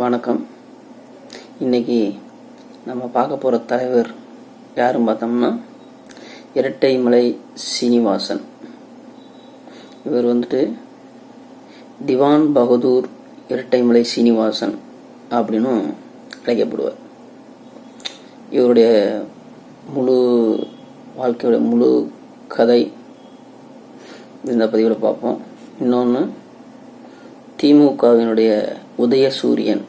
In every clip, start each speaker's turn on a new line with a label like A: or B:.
A: வணக்கம். இன்றைக்கி நம்ம பார்க்க போகிற தலைவர் யாருன்னு பார்த்தோம்னா இரட்டைமலை சீனிவாசன். இவர் திவான் பகதூர் இரட்டைமலை சீனிவாசன் அப்படின்னு அழைக்கப்படுவார். இவருடைய முழு வாழ்க்கையோட முழு கதை இந்த பதிவில் பார்ப்போம். இன்னொன்று, திமுகவினுடைய உதயசூரியன்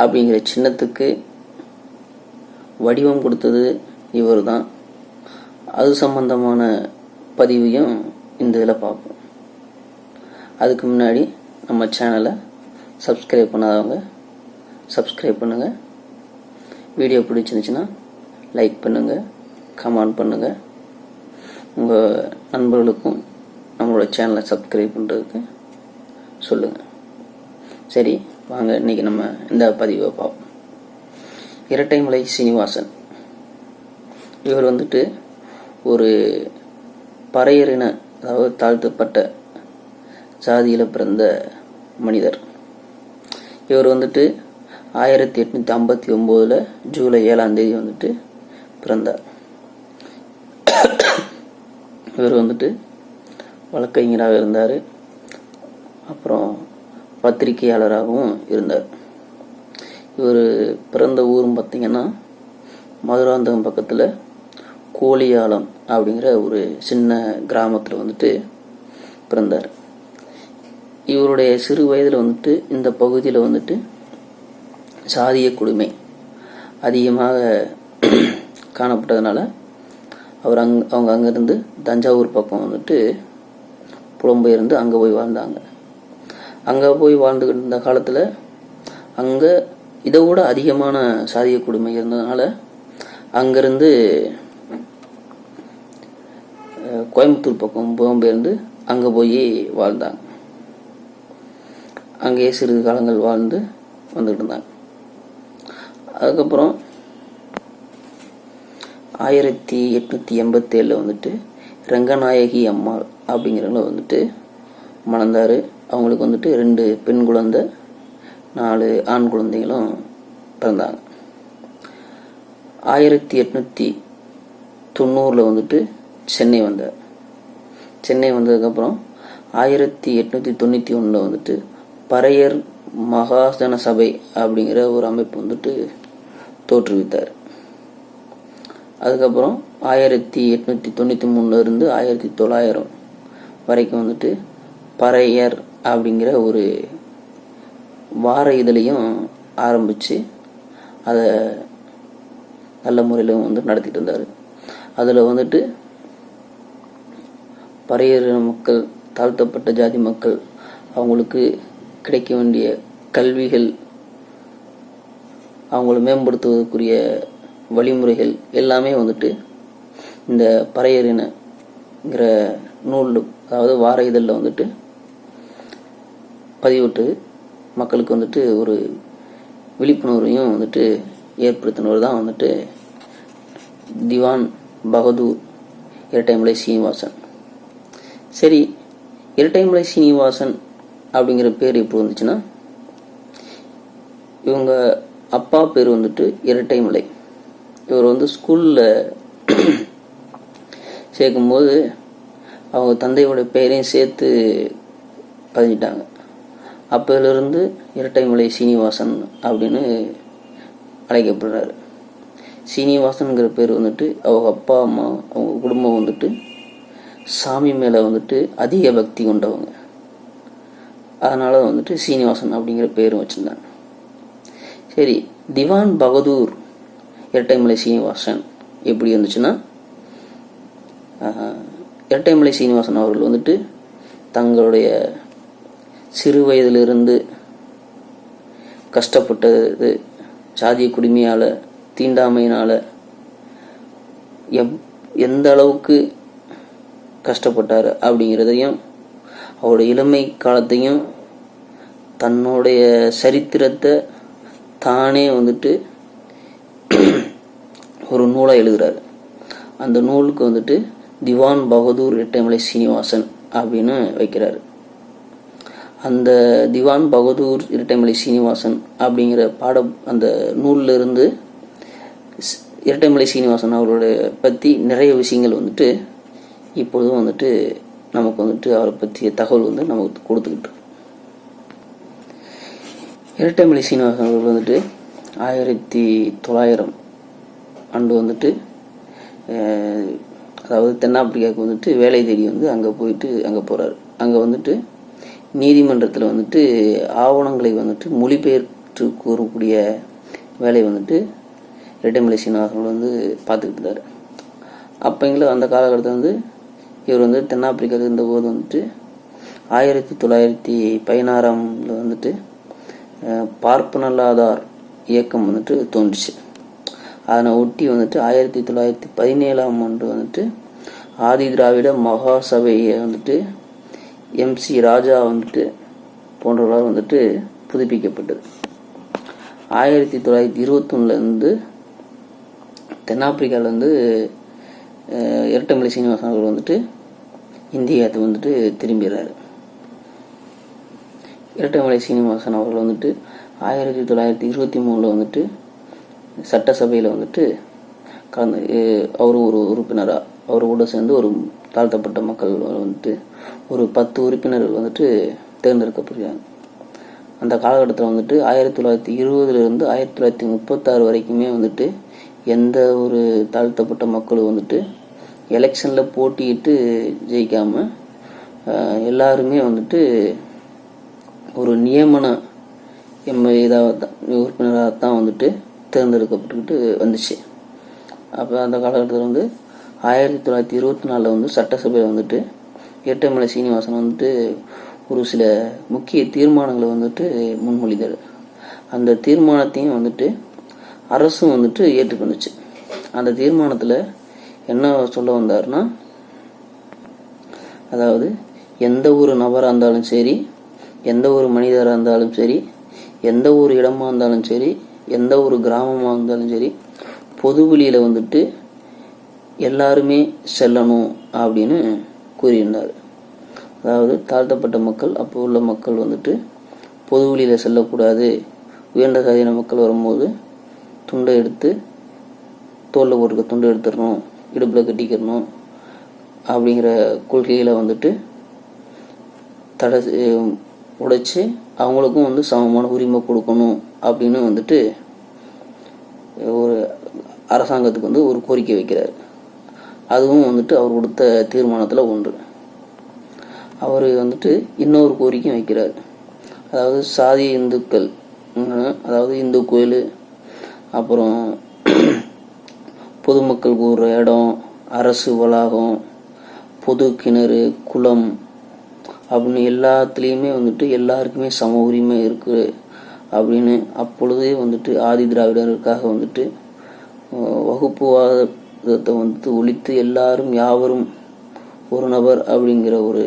A: அப்படிங்கிற சின்னத்துக்கு வடிவம் கொடுத்தது இவர் தான். அது சம்பந்தமான பதிவையும் இந்த இதில் பார்ப்போம். அதுக்கு முன்னாடி நம்ம சேனலை சப்ஸ்கிரைப் பண்ணாதவங்க சப்ஸ்கிரைப் பண்ணுங்கள். வீடியோ பிடிச்சிருந்துச்சுன்னா லைக் பண்ணுங்கள், கமெண்ட் பண்ணுங்கள். உங்கள் நண்பர்களுக்கும் நம்மளோட சேனலை சப்ஸ்கிரைப் பண்ணுறதுக்கு சொல்லுங்கள். சரி, வாங்க இன்றைக்கி நம்ம இந்த பதிவை பார்ப்போம். இரட்டைமலை சீனிவாசன் இவர் ஒரு பறையரின, அதாவது தாழ்த்தப்பட்ட ஜாதியில் பிறந்த மனிதர். இவர் 1859 ஜூலை 7 பிறந்தார். இவர் வழக்கறிஞராக இருந்தார். அப்புறம் பத்திரிகையாளராகவும் இருந்தார். இவர் பிறந்த ஊரும் பார்த்திங்கன்னா மதுராந்தகம் பக்கத்தில் கோழியாலம் அப்படிங்கிற ஒரு சின்ன கிராமத்தில் பிறந்தார். இவருடைய சிறு வயதில் இந்த பகுதியில் சாதிய கொடுமை அதிகமாக காணப்பட்டதுனால அவர் அவங்க அங்கேருந்து தஞ்சாவூர் பக்கம் புலம்பெயர்ந்து அங்கே போய் வாழ்ந்தாங்க. அங்கே போய் வாழ்ந்துக்கிட்டு இருந்த காலத்தில் அங்கே இதை விட அதிகமான சாதிய கொடுமை இருந்ததுனால அங்கேருந்து கோயம்புத்தூர் பக்கம் புலம்பெயர்ந்து அங்கே போய் வாழ்ந்தாங்க. அங்கேயே சிறிது காலங்கள் வாழ்ந்து வந்துக்கிட்டு இருந்தாங்க. அதுக்கப்புறம் 1887 ரங்கநாயகி அம்மாள் அப்படிங்கிறவங்கள மணந்தார். அவங்களுக்கு 2 பெண் குழந்தை, 4 ஆண் குழந்தைகளும் பிறந்தாங்க. 1890 சென்னை வந்தார். சென்னை வந்ததுக்கப்புறம் 1891 பறையர் மகாஜன சபை அப்படிங்கிற ஒரு அமைப்பு தோற்றுவித்தார். அதுக்கப்புறம் 1893 இருந்து 1900 வரைக்கும் பறையர் அப்படிங்கிற ஒரு வார இதழையும் ஆரம்பித்து அதை நல்ல முறையில் நடத்திட்டு இருந்தார். அதில் பறையர் மக்கள், தாழ்த்தப்பட்ட ஜாதி மக்கள், அவங்களுக்கு கிடைக்க வேண்டிய கல்விகள், அவங்கள மேம்படுத்துவதற்குரிய வழிமுறைகள் எல்லாமே இந்த பறையரினங்கிற நூல், அதாவது வார இதழில் பதிவிட்டு மக்களுக்கு ஒரு விழிப்புணர்வையும் ஏற்படுத்தினவர் தான் திவான் பகதூர் இரட்டைமலை சீனிவாசன். சரி, இரட்டைமலை சீனிவாசன் அப்படிங்கிற பேர் எப்படி வந்துச்சுன்னா, இவங்க அப்பா பேர் இரட்டைமலை. இவர் ஸ்கூலில் சேர்க்கும்போது அவங்க தந்தையோட பெயரையும் சேர்த்து பதிஞ்சிட்டாங்க. அப்போதிலிருந்து இரட்டைமலை சீனிவாசன் அப்படின்னு அழைக்கப்படுறாரு. சீனிவாசன்கிற பேர் அவங்க அப்பா அம்மா, அவங்க குடும்பம் சாமி மேலே அதிக பக்தி கொண்டவங்க. அதனால் சீனிவாசன் அப்படிங்கிற பேரும் வச்சுருந்தாங்க. சரி, திவான் பகதூர் இரட்டைமலை சீனிவாசன் எப்படி இருந்துச்சுன்னா, இரட்டைமலை சீனிவாசன் அவர்கள் தங்களுடைய சிறு வயதிலிருந்து கஷ்டப்பட்டது, சாதிய குடுமையால், தீண்டாமையினால் எந்த அளவுக்கு கஷ்டப்பட்டார் அப்படிங்கிறதையும், அவருடைய இளமை காலத்தையும், தன்னுடைய சரித்திரத்தை தானே ஒரு நூலை எழுதுகிறார். அந்த நூலுக்கு திவான் பகதூர் இரட்டைமலை சீனிவாசன் அப்படின்னு வைக்கிறார். அந்த திவான் பகதூர் இரட்டைமலை சீனிவாசன் அப்படிங்கிற அந்த நூலில் இருந்து இரட்டைமலை சீனிவாசன் அவருடைய பற்றி நிறைய விஷயங்கள் வந்துட்டு இப்பொழுதும் வந்துட்டு நமக்கு வந்துட்டு அவரை பற்றிய தகவல் வந்து நமக்கு கொடுத்துக்கிட்டு இருக்கு. இரட்டைமலை சீனிவாசன் அவர்கள் வந்துட்டு 1900 ஆண்டு வந்துட்டு அதாவது தென்னாப்பிரிக்காவுக்கு வந்துட்டு வேலை தேடி வந்து அங்கே போகிறாரு. அங்கே வந்துட்டு நீதிமன்றத்தில் வந்துட்டு ஆவணங்களை வந்துட்டு மொழிபெயர்த்து கூறக்கூடிய வேலை வந்துட்டு இரட்டைமலை சீனிவாசன் வந்து பார்த்துக்கிட்டு இருந்தார். அப்போங்கள அந்த காலகட்டத்தில் வந்து இவர் வந்து தென்னாப்பிரிக்காவில் இருந்தபோது வந்துட்டு 1916 வந்துட்டு பார்ப்பனல்லாதார் இயக்கம் வந்துட்டு தோன்றுச்சு. அதனை ஒட்டி வந்துட்டு 1917 வந்துட்டு ஆதி திராவிட மகாசபையை வந்துட்டு MC ராஜா வந்துட்டு போன்றவர்களால் வந்துட்டு புதுப்பிக்கப்பட்டது. 1921 தென்னாப்பிரிக்காவில் வந்து இரட்டைமலை சீனிவாசன் அவர்கள் வந்துட்டு இந்தியாவுக்கு வந்துட்டு திரும்பிடுறாரு. இரட்டைமலை சீனிவாசன் அவர்கள் வந்துட்டு 1923 வந்துட்டு சட்டசபையில் வந்துட்டு அவர் ஒரு உறுப்பினராக அவரோட சேர்ந்து ஒரு தாழ்த்தப்பட்ட மக்கள் வந்துட்டு ஒரு 10 உறுப்பினர்கள் வந்துட்டு தேர்ந்தெடுக்கப்படுகிறாங்க. அந்த காலகட்டத்தில் வந்துட்டு 1920 1936 வரைக்குமே வந்துட்டு எந்த ஒரு தாழ்த்தப்பட்ட மக்களும் வந்துட்டு எலெக்ஷனில் போட்டியிட்டு ஜெயிக்காமல் எல்லாருமே வந்துட்டு ஒரு நியமன உறுப்பினராகத்தான் வந்துட்டு தேர்ந்தெடுக்கப்பட்டுக்கிட்டு வந்துச்சு. அப்போ அந்த காலகட்டத்தில் வந்து 1924 வந்து சட்டசபையில் வந்துட்டு இரட்டைமலை சீனிவாசன் வந்துட்டு ஒரு சில முக்கிய தீர்மானங்களை வந்துட்டு முன்மொழிந்தார். அந்த தீர்மானத்தையும் வந்துட்டு அரசும் வந்துட்டு ஏற்றுக்கொண்டுச்சு. அந்த தீர்மானத்தில் என்ன சொல்ல வந்தார்னா, அதாவது எந்த ஒரு நபராக இருந்தாலும் சரி, எந்த ஒரு மனிதராக இருந்தாலும் சரி, எந்த ஒரு இடமா இருந்தாலும் சரி, எந்த ஒரு கிராமமாக இருந்தாலும் சரி, பொதுவெளியில் வந்துட்டு எல்லாருமே செல்லணும் அப்படின்னு கூறியிருந்தார். அதாவது தாழ்த்தப்பட்ட மக்கள், அப்போ உள்ள மக்கள் வந்துட்டு பொதுவெளியில் செல்லக்கூடாது, உயர்ந்த சாதியின மக்கள் வரும்போது துண்டை எடுத்து தோளில் போட்டுக்க துண்டை எடுத்துடணும், இடுப்பில் கட்டிக்கிறணும் அப்படிங்கிற கொள்கையில் வந்துட்டு உடைச்சி அவங்களுக்கும் வந்து சமமான உரிமை கொடுக்கணும் அப்படின்னு வந்துட்டு ஒரு அரசாங்கத்துக்கு வந்து ஒரு கோரிக்கை வைக்கிறார். அதுவும் வந்துட்டு அவர் கொடுத்த தீர்மானத்தில் ஒன்று. அவர் வந்துட்டு இன்னொரு கோரிக்கையும் வைக்கிறார். அதாவது சாதிய இந்துக்கள், அதாவது இந்து கோயில், அப்புறம் பொதுமக்கள் கூறுற இடம், அரசு வளாகம், பொது கிணறு, குளம் அப்படின்னு எல்லாத்துலேயுமே வந்துட்டு எல்லாருக்குமே சம உரிமை இருக்குது அப்படின்னு அப்பொழுதே வந்துட்டு ஆதி திராவிடர்களுக்காக வந்துட்டு வகுப்புவாதத்தை வந்துட்டு ஒழித்து எல்லாரும் யாவரும் ஒரு நபர் அப்படிங்கிற ஒரு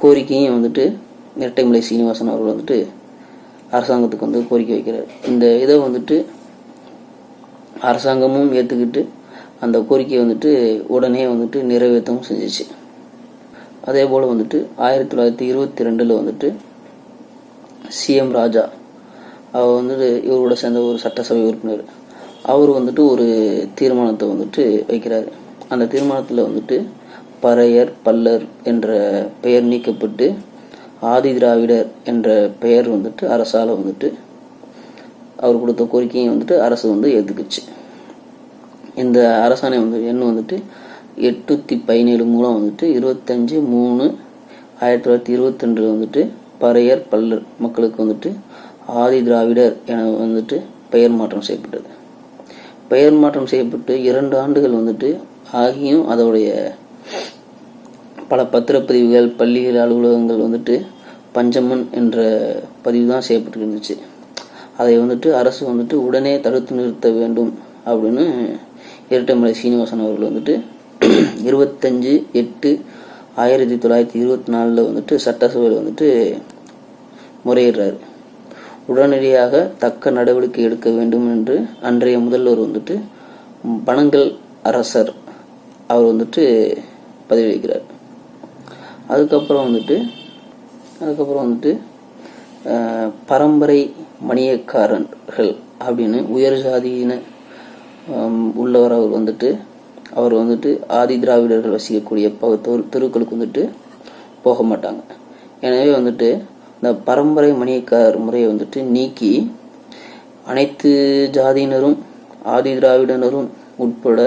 A: கோரிக்கையும் வந்துட்டு இரட்டைமலை சீனிவாசன் அவர்கள் வந்துட்டு அரசாங்கத்துக்கு வந்து கோரிக்கை வைக்கிறார். இந்த இதை வந்துட்டு அரசாங்கமும் ஏற்றுக்கிட்டு அந்த கோரிக்கையை வந்துட்டு உடனே வந்துட்டு நிறைவேற்றவும் செஞ்சிச்சு. அதே போல் வந்துட்டு 1922 வந்துட்டு CM ராஜா அவர் வந்துட்டு இவரோட சேர்ந்த ஒரு சட்டசபை உறுப்பினர், அவர் வந்துட்டு ஒரு தீர்மானத்தை வந்துட்டு வைக்கிறார். அந்த தீர்மானத்தில் வந்துட்டு பறையர் பல்லர் என்ற பெயர் நீக்கப்பட்டு ஆதி திராவிடர் என்ற பெயர் வந்துட்டு அரசால் வந்துட்டு அவர் கொடுத்த கோரிக்கையை வந்துட்டு அரசு வந்து ஏற்றுக்குச்சு. இந்த அரசாணை வந்து எண் வந்துட்டு 817 மூலம் வந்துட்டு 25/3/1922 வந்துட்டு பறையர் பல்லர் மக்களுக்கு வந்துட்டு ஆதி திராவிடர் என வந்துட்டு பெயர் மாற்றம் செய்யப்பட்டது. பெயர் மாற்றம் செய்யப்பட்டு 2 ஆண்டுகள் வந்துட்டு ஆகியும் அதோடைய பல பத்திரப்பதிவுகள், பள்ளிகள், அலுவலகங்கள் வந்துட்டு பஞ்சமன் என்ற பதிவு தான் செய்யப்பட்டு இருந்துச்சு. அதை வந்துட்டு அரசு வந்துட்டு உடனே தடுத்து நிறுத்த வேண்டும் அப்படின்னு இரட்டைமலை சீனிவாசன் அவர்கள் வந்துட்டு 25/8/1924 வந்துட்டு சட்டசபையில் வந்துட்டு முறையிடுறாரு. உடனடியாக தக்க நடவடிக்கை எடுக்க வேண்டும் என்று அன்றைய முதல்வர் வந்துட்டு பனங்கல் அரசர் அவர் வந்துட்டு பதிலளிக்கிறார். அதுக்கப்புறம் வந்துட்டு அதுக்கப்புறம் வந்துட்டு பரம்பரை மணியக்காரர்கள் அப்படின்னு உயர் ஜாதியின உள்ளவர். அவர் வந்துட்டு ஆதி திராவிடர்கள் வசிக்கக்கூடிய தெருக்களுக்கு வந்துட்டு போக மாட்டாங்க. எனவே வந்துட்டு இந்த பரம்பரை மணியக்காரர் முறையை வந்துட்டு நீக்கி அனைத்து ஜாதியினரும் ஆதி திராவிடனரும் உட்பட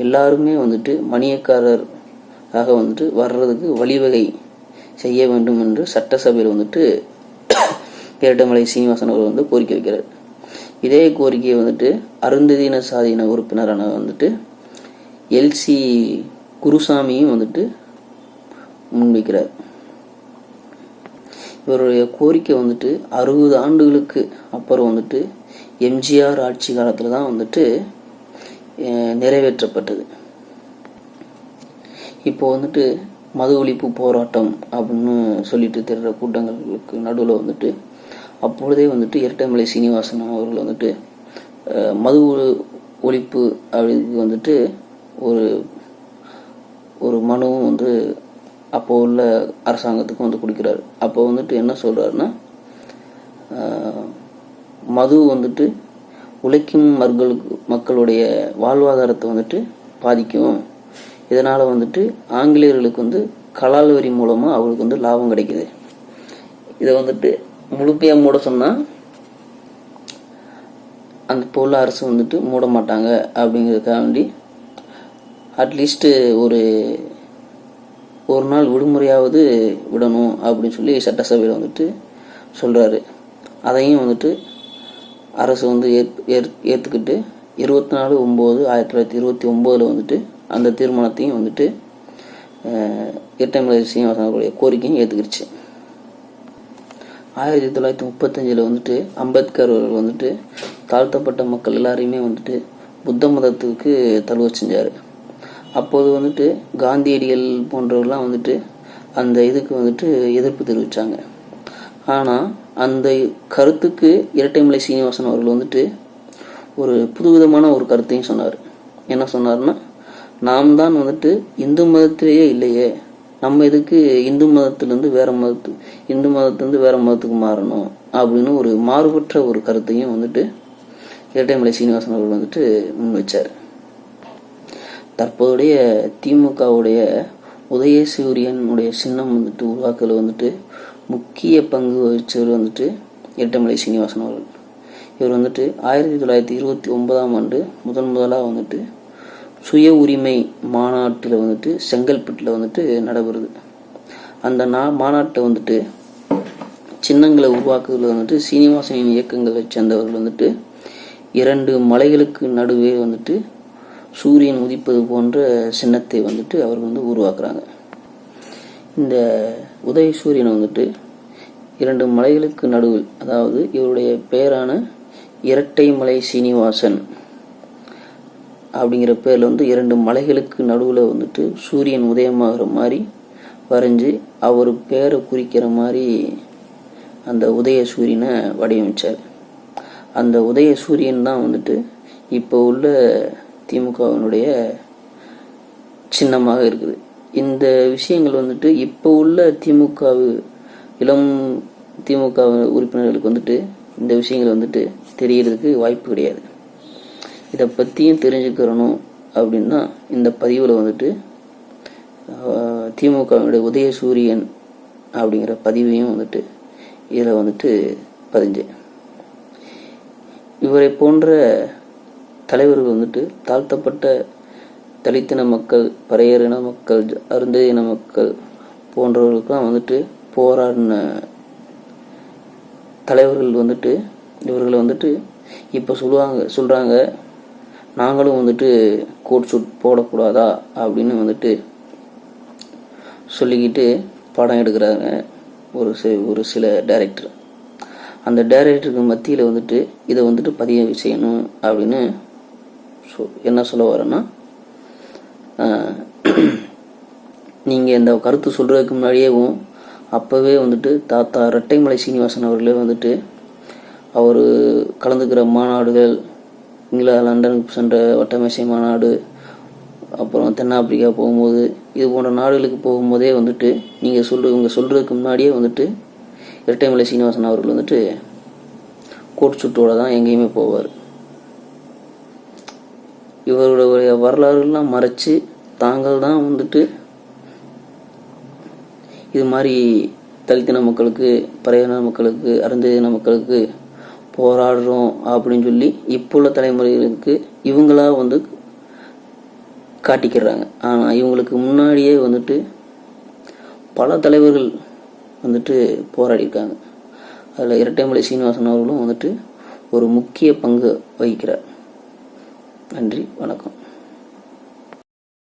A: எல்லாருமே வந்துட்டு மணியக்காரராக வந்துட்டு வர்றதுக்கு வழிவகை செய்ய வேண்டும் என்று சட்டசபையில் வந்துட்டு இரட்டைமலை சீனிவாசன் அவர்கள் வந்து கோரிக்கை வைக்கிறார். இதே கோரிக்கையை வந்துட்டு அருந்ததியின சாதியின உறுப்பினரான வந்துட்டு எல்சி குருசாமியும் வந்துட்டு முன்வைக்கிறார். இவருடைய கோரிக்கை வந்துட்டு 60 ஆண்டுகளுக்கு அப்புறம் வந்துட்டு எம்ஜிஆர் ஆட்சி காலத்தில் தான் வந்துட்டு நிறைவேற்றப்பட்டது. இப்போ வந்துட்டு மது ஒழிப்பு போராட்டம் அப்படின்னு சொல்லிட்டு தெரிகிற கூட்டங்களுக்கு நடுவில் வந்துட்டு அப்பொழுதே வந்துட்டு இரட்டைமலை சீனிவாசன் அவர்கள் வந்துட்டு மது ஒழிப்பு அப்படிங்கிறது வந்துட்டு ஒரு மனுவும் வந்து அப்போ உள்ள அரசாங்கத்துக்கும் வந்து கொடுக்கிறாரு. அப்போ வந்துட்டு என்ன சொல்றாருன்னா, மது வந்துட்டு உழைக்கும் மக்களுடைய வாழ்வாதாரத்தை வந்துட்டு பாதிக்கும். இதனால வந்துட்டு ஆங்கிலேயர்களுக்கு வந்து கலால் வரி மூலமா அவங்களுக்கு வந்து லாபம் கிடைக்குது. இதை வந்துட்டு முழுமையா மூட சொன்னா அந்த இப்போ உள்ள அரசு வந்துட்டு மூட மாட்டாங்க. அப்படிங்கிறதுக்காக வேண்டி அட்லீஸ்ட் ஒரு நாள் விடுமுறையாவது விடணும் அப்படின்னு சொல்லி சட்டசபையில் வந்துட்டு சொல்றாரு. அதையும் வந்துட்டு அரசு வந்து ஏற்றுக்கிட்டு 24/9/1929 வந்துட்டு அந்த தீர்மானத்தையும் வந்துட்டு இரட்டைமலை சீனிவாசன் அவர்களுடைய கோரிக்கையும் ஏற்றுக்கிடுச்சு. 1935 வந்துட்டு அம்பேத்கர் அவர்கள் வந்துட்டு தாழ்த்தப்பட்ட மக்கள் எல்லாரையுமே வந்துட்டு புத்த மதத்துக்கு தழுவ செஞ்சார். அப்போது வந்துட்டு காந்தியடிகள் போன்றவர்கள்லாம் வந்துட்டு அந்த இதுக்கு வந்துட்டு எதிர்ப்பு தெரிவித்தாங்க. ஆனால் அந்த கருத்துக்கு இரட்டைமலை சீனிவாசன் அவர்கள் வந்துட்டு ஒரு புதுவிதமான ஒரு கருத்தையும் சொன்னார். என்ன சொன்னார்னா, நாம் தான் வந்துட்டு இந்து மதத்திலேயே இல்லையே, நம்ம எதுக்கு இந்து மதத்திலேருந்து வேற மதத்துக்கு மாறணும் அப்படின்னு ஒரு மாறுபட்ட ஒரு கருத்தையும் வந்துட்டு இரட்டைமலை சீனிவாசன் அவர்கள் வந்துட்டு முன் வச்சார். தற்போதைய திமுகவுடைய உதயசூரியனுடைய சின்னம் வந்துட்டு உருவாக்கல வந்துட்டு முக்கிய பங்கு வகிச்சவர் வந்துட்டு இரட்டைமலை சீனிவாசன் அவர்கள். இவர் வந்துட்டு 1929ஆம் ஆண்டு முதலாக வந்துட்டு சுய உரிமை மாநாட்டில் வந்துட்டு செங்கல்பட்டில் வந்துட்டு நடைபெறுது. அந்த மாநாட்டை வந்துட்டு சின்னங்களை உருவாக்குறதுல வந்துட்டு சீனிவாசனின் இயக்கங்களை சேர்ந்தவர்கள் வந்துட்டு 2 மலைகளுக்கு நடுவே வந்துட்டு சூரியன் உதிப்பது போன்ற சின்னத்தை வந்துட்டு அவர்கள் வந்து உருவாக்குறாங்க. இந்த உதய சூரியனை வந்துட்டு 2 மலைகளுக்கு நடுவில், அதாவது இவருடைய பெயரான இரட்டைமலை சீனிவாசன் அப்படிங்கிற பேர்ல வந்து 2 மலைகளுக்கு நடுவில் வந்துட்டு சூரியன் உதயமாகிற மாதிரி வரைஞ்சி அவர் பேரை குறிக்கிற மாதிரி அந்த உதய சூரியனை வடிவமைச்சார். அந்த உதய சூரியன் தான் வந்துட்டு இப்போ உள்ள திமுகவினுடைய சின்னமாக இருக்குது. இந்த விஷயங்கள் வந்துட்டு இப்போ உள்ள இளம் திமுக உறுப்பினர்களுக்கு வந்துட்டு இந்த விஷயங்கள் வந்துட்டு தெரியறதுக்கு வாய்ப்பு கிடையாது. இதை பற்றியும் தெரிஞ்சுக்கிறணும் அப்படின்னா இந்த பதிவில் வந்துட்டு திமுகவினுடைய உதய சூரியன் அப்படிங்கிற பதிவையும் வந்துட்டு இதில் வந்துட்டு பதிஞ்சேன். இவரை போன்ற தலைவர்கள் வந்துட்டு தாழ்த்தப்பட்ட தலித்தின மக்கள், பறையரின மக்கள், அருந்ததியின மக்கள் போன்றவர்களுக்கெல்லாம் வந்துட்டு போராடின தலைவர்கள் வந்துட்டு இவர்களை வந்துட்டு இப்போ சொல்கிறாங்க நாங்களும் வந்துட்டு கோட் சூட் போடக்கூடாதா அப்படின்னு வந்துட்டு சொல்லிக்கிட்டு படம் எடுக்கிறாங்க ஒரு சில டைரக்டர். அந்த டைரக்டருக்கு மத்தியில் வந்துட்டு இதை வந்துட்டு பதிவு செய்யணும் அப்படின்னு என்ன சொல்ல வரேன்னா, நீங்கள் இந்த கருத்து சொல்கிறதுக்கு முன்னாடியேவும் அப்போவே வந்துட்டு தாத்தா இரட்டைமலை சீனிவாசன் அவர்களே வந்துட்டு அவர் கலந்துக்கிற மாநாடுகள், லண்டனுக்கு சென்ற வட்டமேசை மாநாடு, அப்புறம் தென்னாப்பிரிக்கா போகும்போது இது போன்ற நாடுகளுக்கு போகும்போதே வந்துட்டு இவங்க சொல்கிறதுக்கு முன்னாடியே வந்துட்டு இரட்டைமலை சீனிவாசன் அவர்கள் வந்துட்டு கோட் சுட்டோட தான் எங்கேயுமே போவார். இவருடைய வரலாறுலாம் மறைச்சு தாங்கள் தான் வந்துட்டு இது மாதிரி தலித்தின மக்களுக்கு, பறையின மக்களுக்கு, அருந்ததியின மக்களுக்கு போராடுறோம் அப்படின்னு சொல்லி இப்போ உள்ள தலைமுறைகளுக்கு இவங்களா வந்து காட்டிக்கிறாங்க. ஆனால் இவங்களுக்கு முன்னாடியே வந்துட்டு பல தலைவர்கள் வந்துட்டு போராடியிருக்காங்க. அதில் இரட்டைமலை சீனிவாசன் அவர்களும் வந்துட்டு ஒரு முக்கிய பங்கு வகிக்கிறார். நன்றி, வணக்கம்.